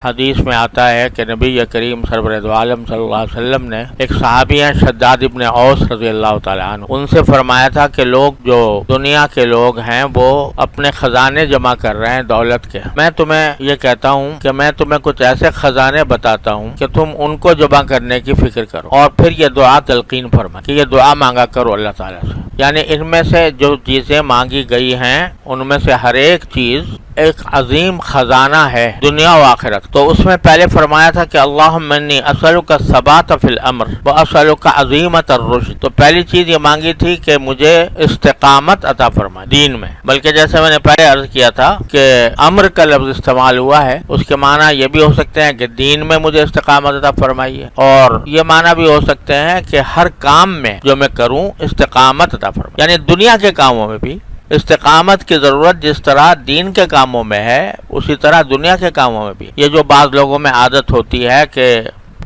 حدیث میں آتا ہے کہ نبی کریم سرور دو عالم صلی اللہ علیہ وسلم نے ایک صحابی ہیں شداد ابن اوس رضی اللہ تعالیٰ عنہ، ان سے فرمایا تھا کہ لوگ جو دنیا کے لوگ ہیں وہ اپنے خزانے جمع کر رہے ہیں دولت کے، میں تمہیں یہ کہتا ہوں کہ میں تمہیں کچھ ایسے خزانے بتاتا ہوں کہ تم ان کو جمع کرنے کی فکر کرو اور پھر یہ دعا تلقین فرما کہ یہ دعا مانگا کرو اللہ تعالیٰ سے، یعنی ان میں سے جو چیزیں مانگی گئی ہیں ان میں سے ہر ایک چیز ایک عظیم خزانہ ہے دنیا و آخرت۔ تو اس میں پہلے فرمایا تھا کہ اللہم انی اسألک الثبات فی الامر واسألک عظیمت الرشد، تو پہلی چیز یہ مانگی تھی کہ مجھے استقامت عطا فرمائے دین میں، بلکہ جیسے میں نے پہلے عرض کیا تھا کہ امر کا لفظ استعمال ہوا ہے، اس کے معنی یہ بھی ہو سکتے ہیں کہ دین میں مجھے استقامت عطا فرمائیے، اور یہ معنی بھی ہو سکتے ہیں کہ ہر کام میں جو میں کروں استقامت عطا فرمائے، یعنی دنیا کے کاموں میں بھی استقامت کی ضرورت جس طرح دین کے کاموں میں ہے اسی طرح دنیا کے کاموں میں بھی۔ یہ جو بعض لوگوں میں عادت ہوتی ہے کہ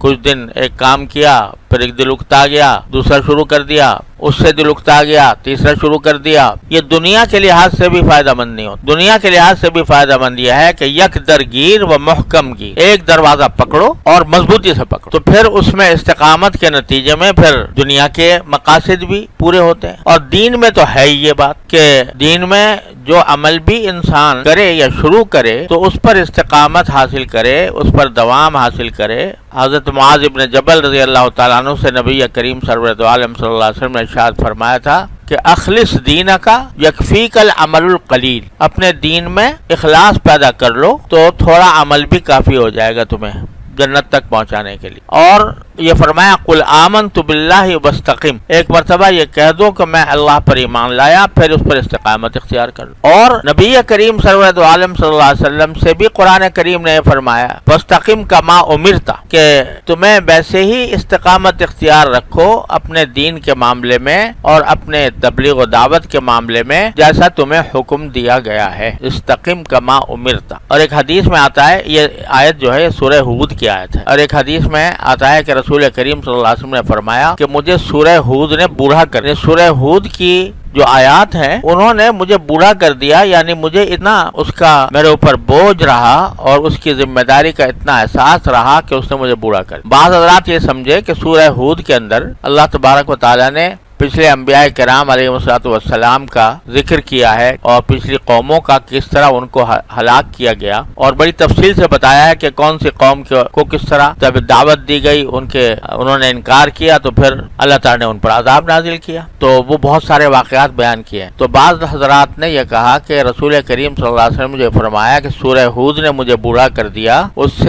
کچھ دن ایک کام کیا، پھر ایک دل اکتا گیا، دوسرا شروع کر دیا، اس سے دل اکتا گیا، تیسرا شروع کر دیا، یہ دنیا کے لحاظ سے بھی فائدہ مند نہیں ہوتا۔ دنیا کے لحاظ سے بھی فائدہ مند یہ ہے کہ یک درگیر و محکم کی، ایک دروازہ پکڑو اور مضبوطی سے پکڑو، تو پھر اس میں استقامت کے نتیجے میں پھر دنیا کے مقاصد بھی پورے ہوتے ہیں۔ اور دین میں تو ہے ہی یہ بات کہ دین میں جو عمل بھی انسان کرے یا شروع کرے تو اس پر استقامت حاصل کرے، اس پر دوام حاصل کرے۔ حضرت معاذ ابن جبل رضی اللہ تعالیٰ عنہ سے نبی کریم سرور دو عالم صلی اللہ علیہ وسلم نے ارشاد فرمایا تھا کہ اخلص دینک یکفیک العمل القلیل، اپنے دین میں اخلاص پیدا کر لو تو تھوڑا عمل بھی کافی ہو جائے گا تمہیں جنت تک پہنچانے کے لیے۔ اور یہ فرمایا قل آمنت باللہ واستقم، ایک مرتبہ یہ کہہ دو کہ میں اللہ پر ایمان لایا، پھر اس پر استقامت اختیار کر لو۔ اور نبی کریم صلی اللہ عالم صلی اللہ علیہ وسلم سے بھی قرآن کریم نے یہ فرمایا واستقم کما امرت، کہ تمہیں ویسے ہی استقامت اختیار رکھو اپنے دین کے معاملے میں اور اپنے تبلیغ و دعوت کے معاملے میں جیسا تمہیں حکم دیا گیا ہے، استقم کما امرت۔ اور ایک حدیث میں آتا ہے، یہ آیت جو ہے سورہ ہود کی آیت ہے، اور ایک حدیث میں آتا ہے کہ رسول کریم صلی اللہ علیہ وسلم نے فرمایا کہ مجھے سورہ ہود نے بوڑھا کر دیا، سورہ ہود کی جو آیات ہیں انہوں نے مجھے بوڑھا کر دیا، یعنی مجھے اتنا اس کا میرے اوپر بوجھ رہا اور اس کی ذمہ داری کا اتنا احساس رہا کہ اس نے مجھے بوڑھا کر دیا۔ بعض حضرات یہ سمجھے کہ سورہ ہود کے اندر اللہ تبارک و تعالیٰ نے پچھلے انبیاء کرام علیہ السلام کا ذکر کیا ہے اور پچھلی قوموں کا کس طرح ان کو ہلاک کیا گیا، اور بڑی تفصیل سے بتایا ہے کہ کون سی قوم کو کس طرح جب دعوت دی گئی انہوں نے انکار کیا تو پھر اللہ تعالیٰ نے ان پر عذاب نازل کیا، تو وہ بہت سارے واقعات بیان کیے ہیں۔ تو بعض حضرات نے یہ کہا کہ رسول کریم صلی اللہ علیہ وسلم نے فرمایا کہ سورہ ہود نے مجھے بوڑھا کر دیا، اس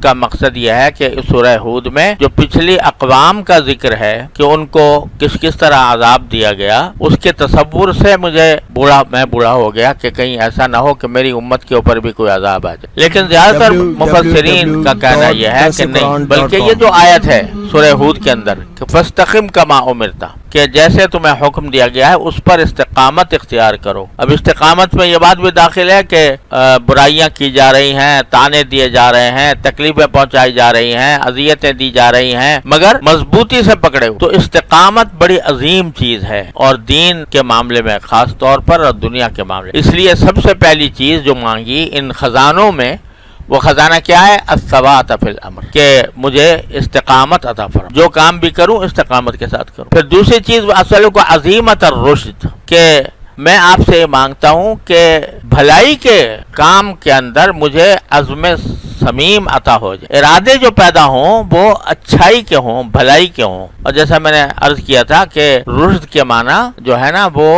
کا مقصد یہ ہے کہ سورہ ہود میں جو پچھلی اقوام کا ذکر ہے کہ ان کو کس طرح عذاب دیا گیا، اس کے تصور سے میں بوڑھا ہو گیا کہ کہیں ایسا نہ ہو کہ میری امت کے اوپر بھی کوئی عذاب آ جائے۔ لیکن زیادہ تر مفسرین کا کہنا یہ ہے کہ نہیں، بلکہ یہ جو آیت ہے سورہ ہود کے اندر کہ فاستقم کما امرت، کہ جیسے تمہیں حکم دیا گیا ہے اس پر استقامت اختیار کرو۔ اب استقامت میں یہ بات بھی داخل ہے کہ برائیاں کی جا رہی ہیں، طعنے دیے جا رہے ہیں، تکلیفیں پہنچائی جا رہی ہیں، اذیتیں دی جا رہی ہیں، مگر مضبوطی سے پکڑے ہو۔ تو استقامت بڑی عظیم چیز ہے، اور دین کے معاملے میں خاص طور پر اور دنیا کے معاملے، اس لیے سب سے پہلی چیز جو مانگی ان خزانوں میں، وہ خزانہ کیا ہے؟ الثبات فی الامر، کہ مجھے استقامت عطا فرما، جو کام بھی کروں استقامت کے ساتھ کروں۔ پھر دوسری چیز اسألک عظیمت الرشد، کہ میں آپ سے یہ مانگتا ہوں کہ بھلائی کے کام کے اندر مجھے عزم سمیم عطا ہو جائے، ارادے جو پیدا ہوں وہ اچھائی کے ہوں، بھلائی کے ہوں۔ اور جیسا میں نے عرض کیا تھا کہ رشد کے معنی جو ہے نا وہ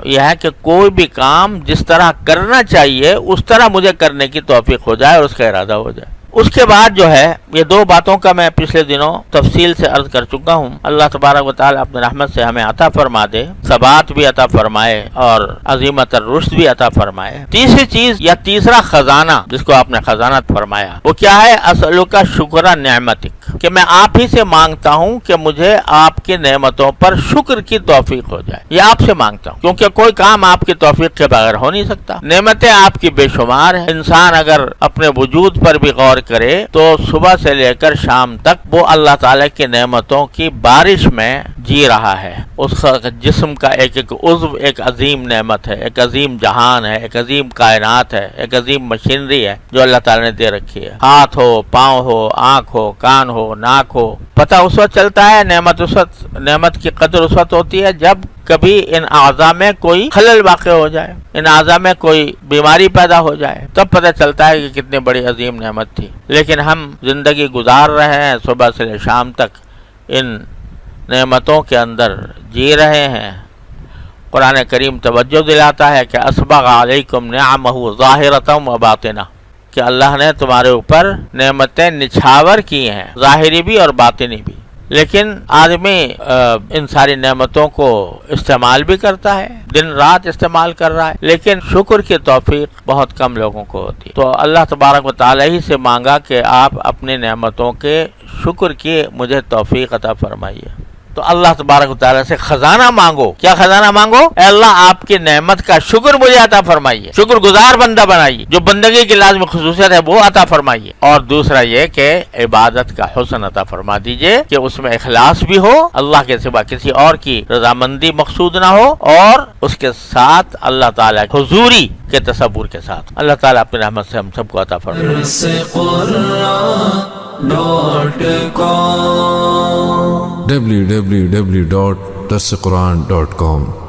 یہ ہے کہ کوئی بھی کام جس طرح کرنا چاہیے اس طرح مجھے کرنے کی توفیق ہو جائے اور اس کا ارادہ ہو جائے۔ اس کے بعد جو ہے یہ دو باتوں کا میں پچھلے دنوں تفصیل سے عرض کر چکا ہوں، اللہ تبارک و تعالیٰ اپنے رحمت سے ہمیں عطا فرما دے، ثبات بھی عطا فرمائے اور عظیمت الرشد بھی عطا فرمائے۔ تیسری چیز یا تیسرا خزانہ جس کو آپ نے خزانہ فرمایا وہ کیا ہے؟ اسألک شکر نعمتک، کہ میں آپ ہی سے مانگتا ہوں کہ مجھے آپ کی نعمتوں پر شکر کی توفیق ہو جائے، یہ آپ سے مانگتا ہوں، کیونکہ کوئی کام آپ کی توفیق کے بغیر ہو نہیں سکتا۔ نعمتیں آپ کی بے شمار ہیں، انسان اگر اپنے وجود پر بھی غور کرے تو صبح سے لے کر شام تک وہ اللہ تعالیٰ کی نعمتوں کی بارش میں جی رہا ہے. اس جسم کا ایک ایک عضو ایک عظیم نعمت ہے، ایک عظیم جہان ہے، ایک عظیم کائنات ہے، ایک عظیم مشینری ہے جو اللہ تعالیٰ نے دے رکھی ہے. ہاتھ ہو، پاؤں ہو، آنکھ ہو، کان ہو، ناک ہو. پتہ اس وقت چلتا ہے نعمت کی قدر اس وقت ہوتی ہے جب کبھی ان اعضاء میں کوئی خلل واقع ہو جائے، ان اعضاء میں کوئی بیماری پیدا ہو جائے، تب پتہ چلتا ہے کہ کتنی بڑی عظیم نعمت تھی. لیکن ہم زندگی گزار رہے ہیں، صبح سے لے شام تک ان نعمتوں کے اندر جی رہے ہیں. قرآن کریم توجہ دلاتا ہے کہ اسبغ علیکم نعمہ ظاہرۃ و باطنہ، کہ اللہ نے تمہارے اوپر نعمتیں نچھاور کی ہیں، ظاہری بھی اور باطنی بھی. لیکن آدمی ان ساری نعمتوں کو استعمال بھی کرتا ہے، دن رات استعمال کر رہا ہے، لیکن شکر کی توفیق بہت کم لوگوں کو ہوتی ہے. تو اللہ تبارک و تعالیٰ ہی سے مانگا کہ آپ اپنی نعمتوں کے شکر کی مجھے توفیق عطا فرمائیے. تو اللہ تبارک و تعالیٰ سے خزانہ مانگو. کیا خزانہ مانگو؟ اے اللہ آپ کی نعمت کا شکر مجھے عطا فرمائیے، شکر گزار بندہ بنائیے، جو بندگی کی لازمی خصوصیت ہے وہ عطا فرمائیے. اور دوسرا یہ کہ عبادت کا حسن عطا فرما دیجئے کہ اس میں اخلاص بھی ہو، اللہ کے سوا کسی اور کی رضامندی مقصود نہ ہو، اور اس کے ساتھ اللہ تعالیٰ حضوری کے تصور کے ساتھ. اللہ تعالیٰ اپنی رحمت سے ہم سب کو عطا فرمائے. www.darsequran.com